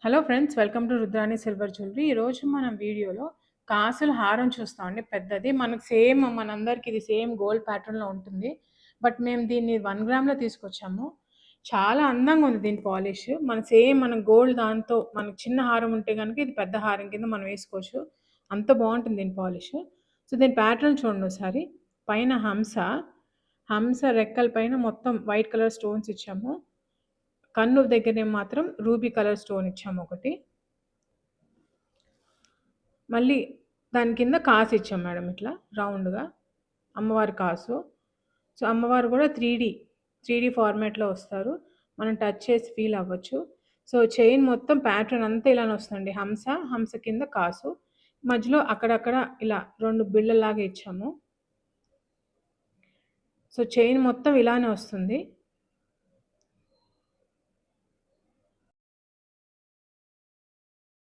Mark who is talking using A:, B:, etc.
A: Hello friends, welcome to Rudrani silver jewellery. ఈరోజు మనం వీడియోలో కాసుల హారం చూస్తామండి. పెద్దది మనకు సేమ్ మనందరికి ఇది సేమ్ గోల్డ్ ప్యాటర్న్లో ఉంటుంది. బట్ మేము దీన్ని 1 గ్రామ్లో తీసుకొచ్చాము. చాలా అందంగా ఉంది దీని పాలిష్. మన గోల్డ్ దాంతో మనకు చిన్న హారం ఉంటే కనుక ఇది పెద్ద హారం కింద మనం వేసుకోవచ్చు. అంత బాగుంటుంది దీని పాలిష్. సో దీని ప్యాటర్న్ చూడండి ఒకసారి. పైన హంస రెక్కల పైన మొత్తం వైట్ కలర్ స్టోన్స్ ఇచ్చాము. కన్ను దగ్గర మాత్రం రూబీ కలర్ స్టోన్ ఇచ్చాము ఒకటి. మళ్ళీ దాని కింద కాసు ఇచ్చాం మేడం, ఇట్లా రౌండ్గా అమ్మవారి కాసు. సో అమ్మవారు కూడా 3D ఫార్మాట్లో వస్తారు. మనం టచ్ చేసి ఫీల్ అవ్వచ్చు. సో చైన్ మొత్తం ప్యాటర్న్ అంతా ఇలానే వస్తుంది. హంస కింద కాసు, మధ్యలో అక్కడక్కడ ఇలా 2 బిళ్ళలాగా ఇచ్చాము. సో చైన్ మొత్తం ఇలానే వస్తుంది.